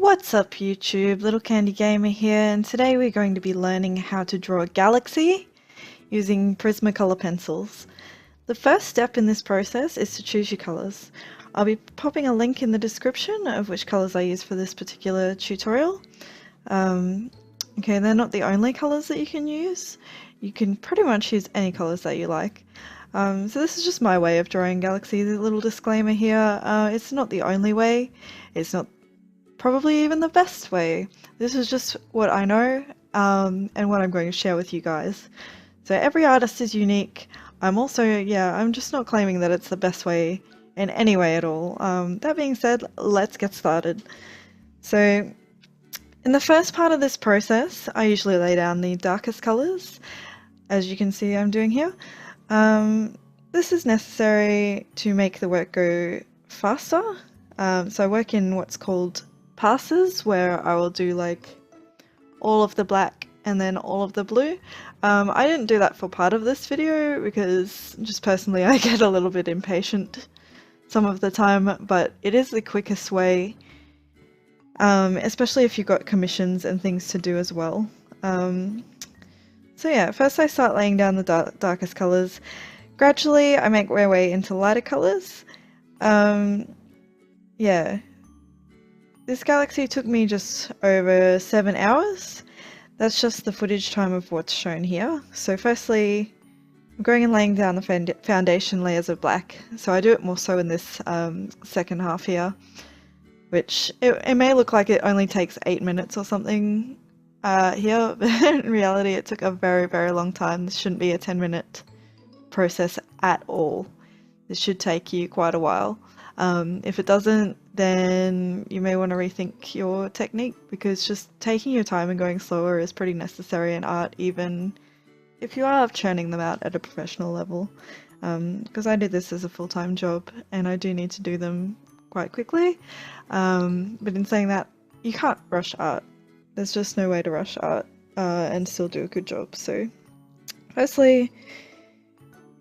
What's up YouTube, Little Candy Gamer here, and today we're going to be learning how to draw a galaxy using Prismacolor pencils. The first step in this process is to choose your colours. I'll be popping a link in the description of which colours I use for this particular tutorial. Okay, they're not the only colours that you can use. You can pretty much use any colours that you like. So this is just my way of drawing galaxies. A little disclaimer here, it's not the only way, it's not probably even the best way. This is just what I know and what I'm going to share with you guys. So every artist is unique. I'm just not claiming that it's the best way in any way at all. That being said, let's get started. So in the first part of this process, I usually lay down the darkest colours, as you can see I'm doing here. This is necessary to make the work go faster. So I work in what's called passes, where I will do like all of the black and then all of the blue. I didn't do that for part of this video because just personally I get a little bit impatient some of the time, but it is the quickest way, especially if you've got commissions and things to do as well. So yeah, first I start laying down the darkest colours. Gradually I make my way into lighter colours. Yeah. This galaxy took me just over 7 hours. That's just the footage time of what's shown here. So firstly, I'm going and laying down the foundation layers of black. So I do it more so in this second half here, which it may look like it only takes 8 minutes or something here, but in reality it took a very, very long time. This shouldn't be a 10-minute process at all. This should take you quite a while. If it doesn't, then you may want to rethink your technique, because just taking your time and going slower is pretty necessary in art, even if you are churning them out at a professional level. Because I do this as a full-time job and I do need to do them quite quickly. But in saying that, you can't rush art. There's just no way to rush art and still do a good job. So firstly,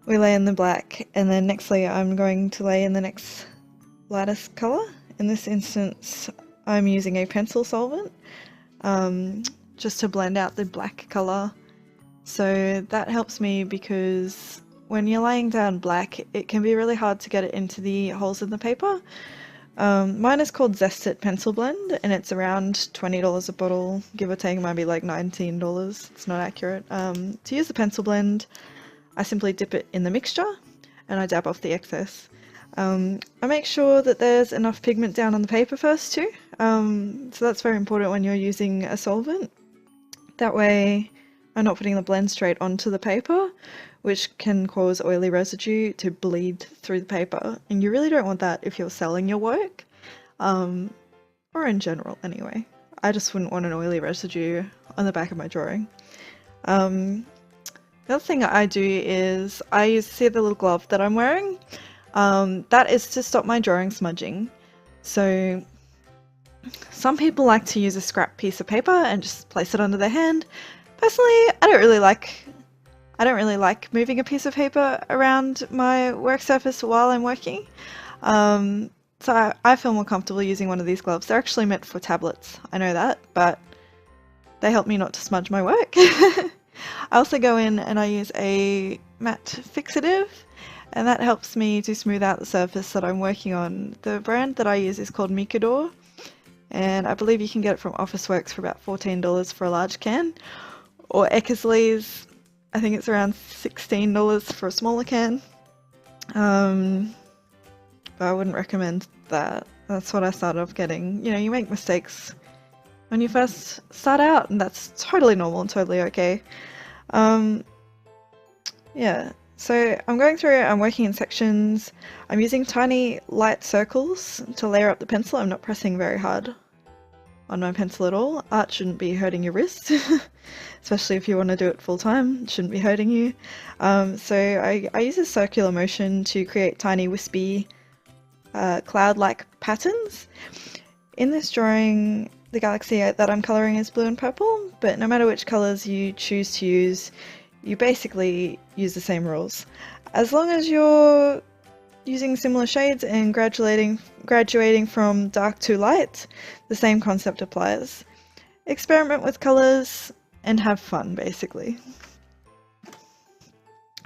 we lay in the black, and then nextly I'm going to lay in the next lightest colour. In this instance I'm using a pencil solvent just to blend out the black colour. So that helps me because when you're laying down black it can be really hard to get it into the holes in the paper. Mine is called Zest It Pencil Blend and it's around $20 a bottle, give or take. It might be like $19, it's not accurate. To use the pencil blend I simply dip it in the mixture and I dab off the excess. I make sure that there's enough pigment down on the paper first too, so that's very important when you're using a solvent. That way I'm not putting the blend straight onto the paper, which can cause oily residue to bleed through the paper, and you really don't want that if you're selling your work, or in general anyway. I just wouldn't want an oily residue on the back of my drawing. The other thing I do is see the little glove that I'm wearing? That is to stop my drawing smudging. So some people like to use a scrap piece of paper and just place it under their hand. Personally, I don't really like moving a piece of paper around my work surface while I'm working. So I feel more comfortable using one of these gloves. They're actually meant for tablets, I know that, but they help me not to smudge my work. I also go in and I use a matte fixative, and that helps me to smooth out the surface that I'm working on. The brand that I use is called Mikador, and I believe you can get it from Officeworks for about $14 for a large can, or Eckersley's, I think it's around $16 for a smaller can. But I wouldn't recommend that. That's what I started off getting. You know, you make mistakes when you first start out, and that's totally normal and totally okay. Yeah, so I'm going through, I'm working in sections. I'm using tiny light circles to layer up the pencil. I'm not pressing very hard on my pencil at all. Art shouldn't be hurting your wrist, especially if you want to do it full time. It shouldn't be hurting you. So I use a circular motion to create tiny wispy cloud-like patterns. In this drawing, the galaxy that I'm colouring is blue and purple, but no matter which colours you choose to use, you basically use the same rules. As long as you're using similar shades and graduating from dark to light, the same concept applies. Experiment with colours and have fun, basically.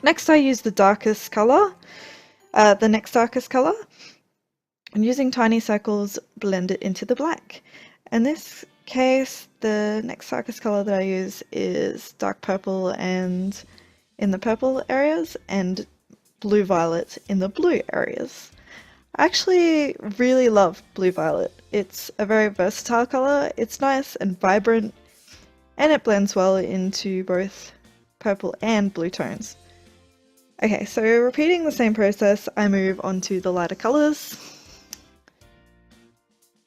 Next I use the darkest colour, the next darkest colour, and using tiny circles blend it into the black. In this case, the next darkest colour that I use is dark purple and in the purple areas and blue violet in the blue areas. I actually really love blue violet. It's a very versatile colour, it's nice and vibrant, and it blends well into both purple and blue tones. Okay, so repeating the same process, I move on to the lighter colours.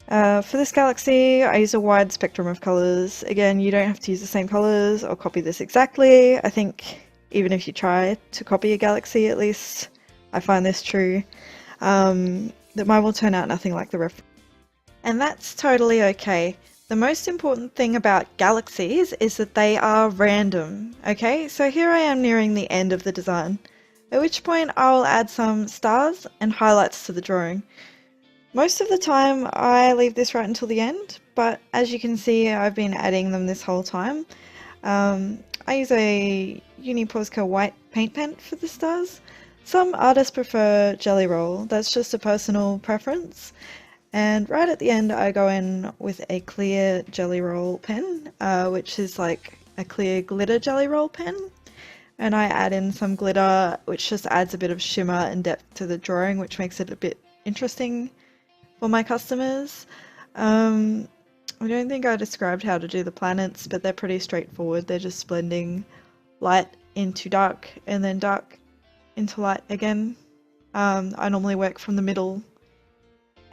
For this galaxy, I use a wide spectrum of colours. Again, you don't have to use the same colours or copy this exactly. I think even if you try to copy a galaxy, at least I find this true, that mine will turn out nothing like the reference. And that's totally okay. The most important thing about galaxies is that they are random, okay? So here I am nearing the end of the design, at which point I'll add some stars and highlights to the drawing. Most of the time I leave this right until the end, but as you can see I've been adding them this whole time. I use a Uni Posca white paint pen for the stars. Some artists prefer Jelly Roll, that's just a personal preference. And right at the end I go in with a clear Jelly Roll pen, which is like a clear glitter Jelly Roll pen. And I add in some glitter, which just adds a bit of shimmer and depth to the drawing, which makes it a bit interesting for my customers. I don't think I described how to do the planets, but they're pretty straightforward. They're just blending light into dark and then dark into light again. I normally work from the middle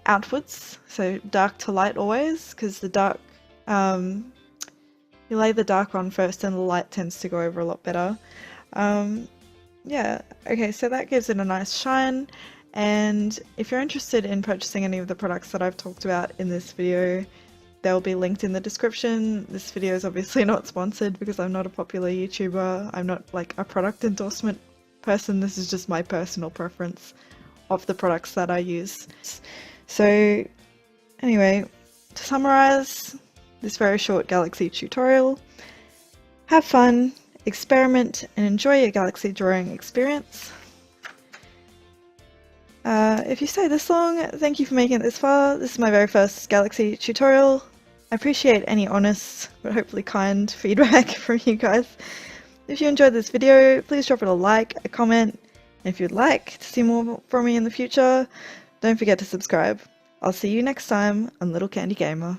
outwards, so dark to light always, because the dark, you lay the dark on first and the light tends to go over a lot better. Yeah, okay, so that gives it a nice shine, and if you're interested in purchasing any of the products that I've talked about in this video, they'll be linked in the description. This video is obviously not sponsored because I'm not a popular YouTuber. I'm not like a product endorsement person. This is just my personal preference of the products that I use. So anyway, to summarize this very short Galaxy tutorial, have fun, experiment, and enjoy your Galaxy drawing experience. If you stayed this long, thank you for making it this far. This is my very first Galaxy tutorial. I appreciate any honest, but hopefully kind feedback from you guys. If you enjoyed this video, please drop it a like, a comment, and if you'd like to see more from me in the future, don't forget to subscribe. I'll see you next time on Little Candy Gamer.